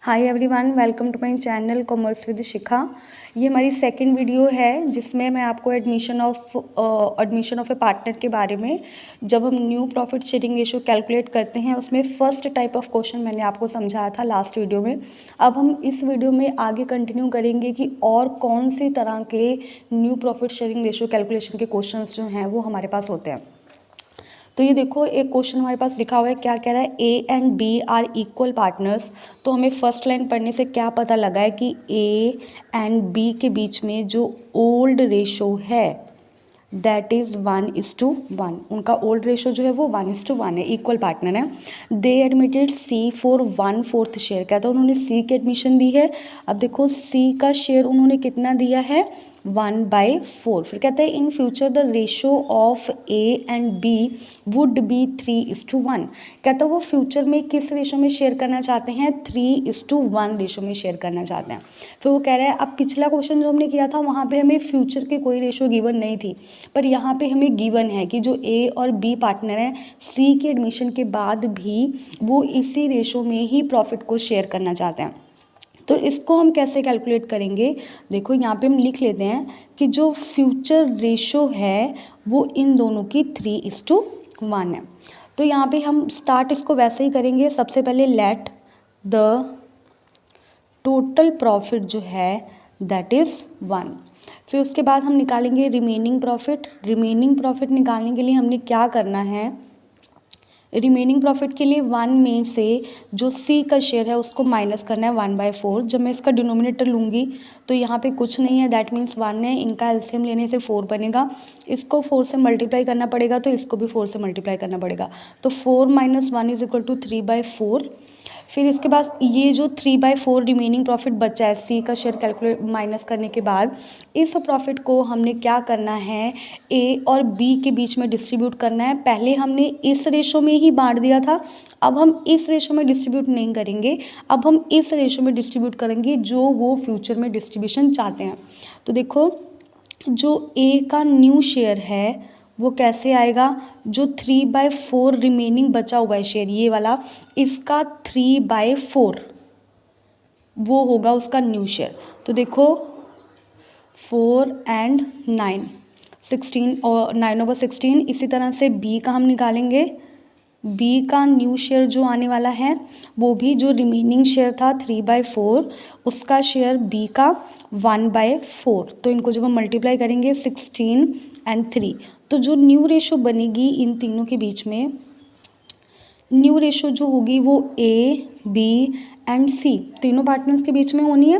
Hi everyone, welcome to my channel commerce with Shikha. ये हमारी second video है जिसमें मैं आपको एडमिशन ऑफ ए पार्टनर के बारे में, जब हम new profit sharing ratio calculate करते हैं उसमें फर्स्ट टाइप ऑफ क्वेश्चन मैंने आपको समझाया था लास्ट वीडियो में। अब हम इस वीडियो में आगे कंटिन्यू करेंगे कि और कौन सी तरह के new profit sharing ratio calculation के क्वेश्चन जो हैं वो हमारे पास होते हैं। तो ये देखो, एक क्वेश्चन हमारे पास लिखा हुआ है, क्या कह रहा है, A and B are equal partners. तो हमें फर्स्ट लाइन पढ़ने से क्या पता लगा है कि ए एंड बी के बीच में जो ओल्ड रेशो है दैट इज़ 1:1। उनका ओल्ड रेशो जो है वो 1:1 है, इक्वल पार्टनर है। दे एडमिटेड सी फॉर 1/4 शेयर, कहता है उन्होंने सी की एडमिशन दी है। अब देखो सी का शेयर उन्होंने कितना दिया है, 1/4। फिर कहते हैं in future the ratio of A and B would be 3:1। कहता है वो फ्यूचर में किस रेशो में शेयर करना चाहते हैं, 3:1 रेशो में शेयर करना चाहते हैं। फिर वो कह रहा है, अब पिछला क्वेश्चन जो हमने किया था वहाँ पे हमें फ्यूचर की कोई रेशो गिवन नहीं थी, पर यहाँ पे हमें गिवन है कि जो ए और बी पार्टनर हैं सी के एडमिशन के बाद भी वो इसी रेशो में ही प्रॉफिट को शेयर करना चाहते हैं। तो इसको हम कैसे कैलकुलेट करेंगे, देखो यहाँ पे हम लिख लेते हैं कि जो फ्यूचर रेशो है वो इन दोनों की 3:1 है। तो यहाँ पे हम स्टार्ट इसको वैसे ही करेंगे। सबसे पहले लेट द टोटल प्रॉफिट जो है दैट इज़ 1। फिर उसके बाद हम निकालेंगे रिमेनिंग प्रॉफिट। रिमेनिंग प्रॉफिट निकालने के लिए हमने क्या करना है, रिमेनिंग प्रॉफिट के लिए 1 में से जो सी का शेयर है उसको माइनस करना है 1/4। जब मैं इसका डिनोमिनेटर लूँगी तो यहाँ पे कुछ नहीं है, दैट मीन्स 1 है, इनका एलसीएम लेने से 4 बनेगा। इसको 4 से मल्टीप्लाई करना पड़ेगा तो इसको भी 4 से मल्टीप्लाई करना पड़ेगा। तो 4 - 1 = 3/4। फिर इसके बाद ये जो 3/4 रिमेनिंग प्रॉफिट बचा है सी का शेयर कैलकुलेट माइनस करने के बाद, इस प्रॉफिट को हमने क्या करना है, ए और बी के बीच में डिस्ट्रीब्यूट करना है। पहले हमने इस रेशो में ही बांट दिया था, अब हम इस रेशो में डिस्ट्रीब्यूट नहीं करेंगे, अब हम इस रेशो में डिस्ट्रीब्यूट करेंगे जो वो फ्यूचर में डिस्ट्रीब्यूशन चाहते हैं। तो देखो जो ए का न्यू शेयर है वो कैसे आएगा, जो 3/4 रिमेनिंग बचा हुआ है शेयर ये वाला, इसका 3/4 वो होगा उसका न्यू शेयर। तो देखो 4 and 9 16 और 9/16। इसी तरह से बी का हम निकालेंगे। बी का न्यू शेयर जो आने वाला है वो भी जो रिमेनिंग शेयर था 3/4 उसका शेयर बी का 1/4। तो इनको जब हम मल्टीप्लाई करेंगे 16 and 3, तो जो न्यू रेशो बनेगी इन तीनों के बीच में, न्यू रेशो जो होगी वो ए बी एंड सी तीनों पार्टनर्स के बीच में होनी है।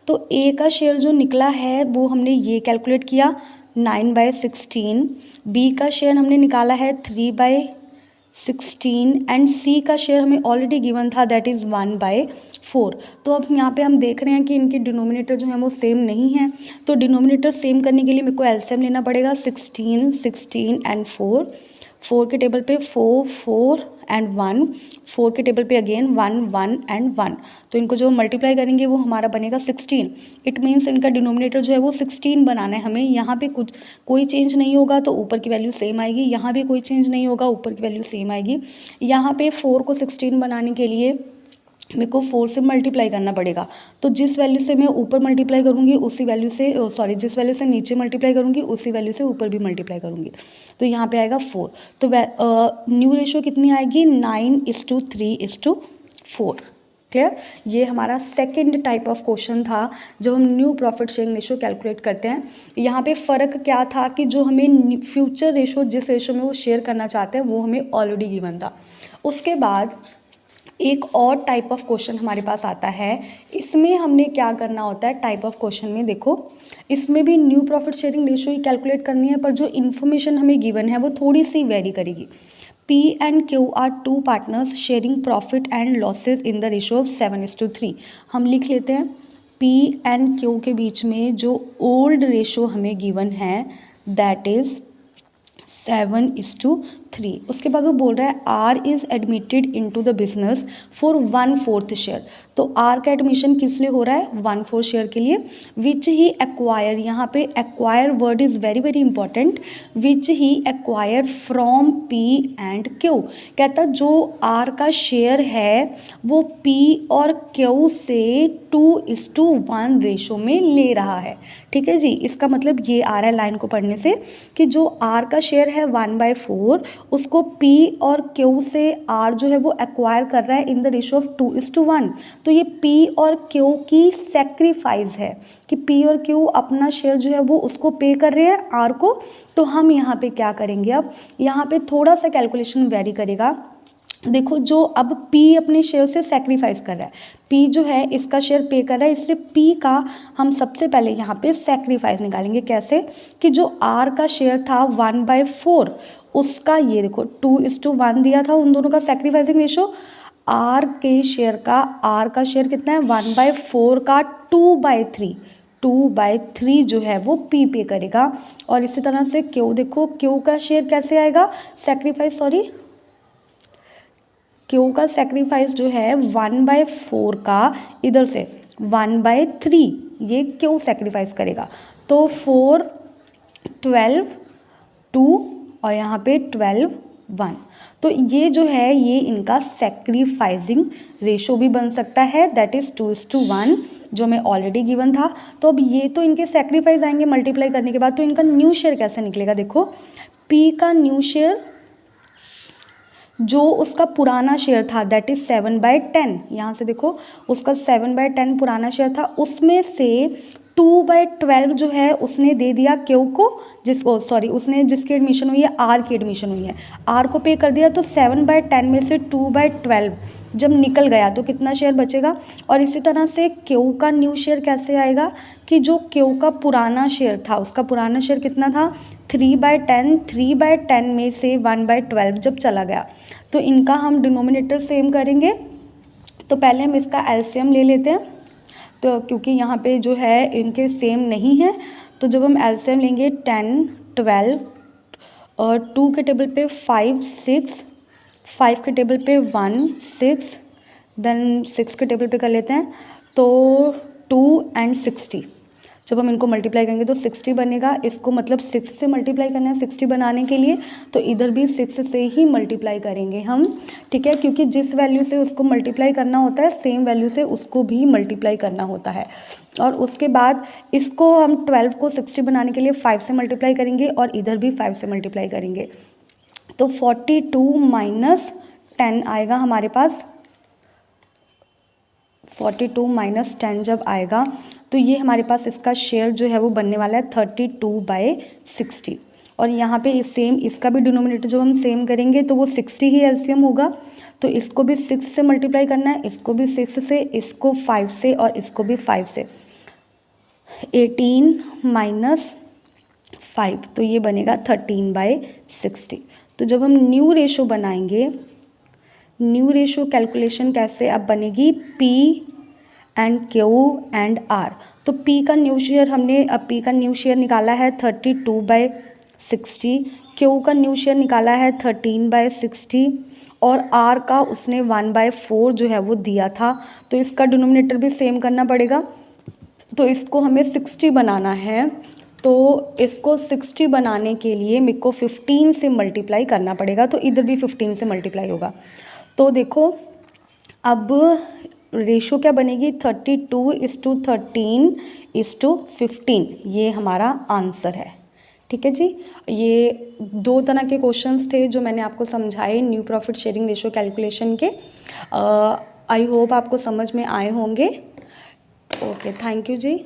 तो ए का शेयर जो निकला है वो हमने ये कैलकुलेट किया 9/16, बी का शेयर हमने निकाला है 3/16 एंड सी का शेयर हमें ऑलरेडी गिवन था दैट इज़ 1/4। तो अब यहाँ पे हम देख रहे हैं कि इनके डिनोमिनेटर जो है वो सेम नहीं है, तो डिनोमिनेटर सेम करने के लिए मेरे को एलसीएम लेना पड़ेगा। 16 16 एंड 4, 4 के टेबल पे 4 4 एंड 1, 4 के टेबल पे अगेन 1 1 एंड 1। तो इनको जो मल्टीप्लाई करेंगे वो हमारा बनेगा 16। इट मीन्स इनका डिनोमिनेटर जो है वो 16 बनाना है हमें। यहाँ पे कुछ कोई चेंज नहीं होगा तो ऊपर की वैल्यू सेम आएगी, यहाँ भी कोई चेंज नहीं होगा ऊपर की वैल्यू सेम आएगी। यहाँ पे 4 को 16 बनाने के लिए मेरे को 4 से मल्टीप्लाई करना पड़ेगा। तो जिस वैल्यू से मैं ऊपर मल्टीप्लाई करूँगी उसी वैल्यू से जिस वैल्यू से नीचे मल्टीप्लाई करूँगी उसी वैल्यू से ऊपर भी मल्टीप्लाई करूँगी। तो यहाँ पे आएगा 4। तो न्यू रेशो कितनी आएगी, 9:3:4। क्लियर। ये हमारा सेकंड टाइप ऑफ क्वेश्चन था जब हम new profit sharing ratio calculate करते हैं। यहाँ पे फ़र्क क्या था कि जो हमें फ्यूचर रेशो जिस रेशो में वो शेयर करना चाहते हैं वो हमें ऑलरेडी गिवन था। उसके बाद एक और टाइप ऑफ क्वेश्चन हमारे पास आता है, इसमें हमने क्या करना होता है टाइप ऑफ क्वेश्चन में, देखो इसमें भी न्यू प्रॉफिट शेयरिंग रेशो ही कैलकुलेट करनी है, पर जो इन्फॉर्मेशन हमें गिवन है वो थोड़ी सी वेरी करेगी। P and Q are two partners sharing profit and losses in the ratio of 7:3। हम लिख लेते हैं P and Q के बीच में जो ओल्ड रेशो हमें गिवन है दैट इज़ 7:3। 3। उसके बाद वो बोल रहा है R is admitted into the business for 1/4 share. तो आर का एडमिशन किस लिए हो रहा है? 1/4 शेयर के लिए। विच ही एक्वायर, यहाँ पे acquire word is very very important. Which he acquire from P and Q. कहता जो आर का शेयर है वो पी और क्यू से 2:1 रेशो में ले रहा है। ठीक है जी, इसका मतलब ये आ रहा है लाइन को पढ़ने से कि जो आर का शेयर है 1/4 उसको पी और क्यू से आर जो है वो एक्वायर कर रहा है इन द रेशो ऑफ 2:1। तो ये पी और क्यू की सेक्रीफाइस है कि पी और क्यू अपना शेयर जो है वो उसको पे कर रहे हैं आर को। तो हम यहाँ पे क्या करेंगे, अब यहाँ पे थोड़ा सा कैलकुलेशन वेरी करेगा। देखो जो अब P अपने शेयर से सेक्रीफाइस कर रहा है, P जो है इसका शेयर पे कर रहा है, इसलिए P का हम सबसे पहले यहाँ पे सेक्रीफाइस निकालेंगे। कैसे कि जो R का शेयर था 1/4 उसका ये देखो 2:1 दिया था उन दोनों का सेक्रीफाइसिंग रेशो। R के शेयर का, R का शेयर कितना है 1/4 का 2/3 जो है वो P पे करेगा। और इसी तरह से Q देखो, Q का शेयर कैसे आएगा सेक्रीफाइस, क्यू का सेक्रीफाइस जो है 1/4 का इधर से 1/3 ये क्यू सेक्रीफाइस करेगा। तो 4, 12, 2 और यहाँ पे 12, 1। तो ये जो है ये इनका सेक्रीफाइसिंग रेशो भी बन सकता है, दैट इज़ 2:1 जो मैं ऑलरेडी गिवन था। तो अब ये तो इनके सेक्रीफाइस आएंगे मल्टीप्लाई करने के बाद, तो इनका न्यू शेयर कैसे निकलेगा? देखो P का न्यू शेयर जो उसका पुराना शेयर था दैट इज़ 7/10, यहाँ से देखो उसका 7/10 पुराना शेयर था, उसमें से 2/12 जो है उसने दे दिया क्यू को, उसने जिसकी एडमिशन हुई है आर की एडमिशन हुई है, आर को पे कर दिया। तो 7/10 में से 2/12 जब निकल गया तो कितना शेयर बचेगा? और इसी तरह से क्यू का न्यू शेयर कैसे आएगा कि जो क्यू का पुराना शेयर था उसका पुराना शेयर कितना था 3/10, 3/10 में से 1/12 जब चला गया तो इनका हम डिनोमिनेटर सेम करेंगे। तो पहले हम इसका एलसीएम ले लेते हैं, तो क्योंकि यहाँ पे जो है इनके सेम नहीं है, तो जब हम एलसीएम लेंगे 10, 12 और 2 के टेबल पे 5, 6, 5 के टेबल पे 1, 6, देन 6 के टेबल पे कर लेते हैं तो 2 एंड 60। जब हम इनको मल्टीप्लाई करेंगे तो 60 बनेगा, इसको मतलब 6 से मल्टीप्लाई करना है 60 बनाने के लिए, तो इधर भी 6 से ही मल्टीप्लाई करेंगे हम। ठीक है, क्योंकि जिस वैल्यू से उसको मल्टीप्लाई करना होता है सेम वैल्यू से उसको भी मल्टीप्लाई करना होता है। और उसके बाद इसको हम 12 को 60 बनाने के लिए 5 से मल्टीप्लाई करेंगे और इधर भी 5 से मल्टीप्लाई करेंगे। तो 42 माइनस 10 आएगा हमारे पास, 42 माइनस 10 जब आएगा तो ये हमारे पास इसका शेयर जो है वो बनने वाला है 32/60। और यहाँ पे सेम इसका भी डिनोमिनेटर जब हम सेम करेंगे तो वो 60 ही एलसीएम होगा। तो इसको भी 6 से मल्टीप्लाई करना है, इसको भी 6 से, इसको 5 से और इसको भी 5 से। 18 माइनस 5 तो ये बनेगा 13/60। तो जब हम न्यू रेशो बनाएंगे, न्यू रेशो कैलकुलेशन कैसे अब बनेगी P and Q and R। तो P का न्यू शेयर हमने अब P का न्यू शेयर निकाला है 32/60, Q का न्यू शेयर निकाला है 13/60 और R का उसने 1/4 जो है वो दिया था। तो इसका डिनोमिनेटर भी सेम करना पड़ेगा, तो इसको हमें 60 बनाना है। तो इसको 60 बनाने के लिए मेरे को 15 से मल्टीप्लाई करना पड़ेगा, तो इधर भी 15 से मल्टीप्लाई होगा। तो देखो अब रेशो क्या बनेगी 32:13:15, ये हमारा आंसर है। ठीक है जी, ये 2 तरह के क्वेश्चंस थे जो मैंने आपको समझाए new profit sharing ratio calculation के। आई होप आपको समझ में आए होंगे। Okay, thank you ji.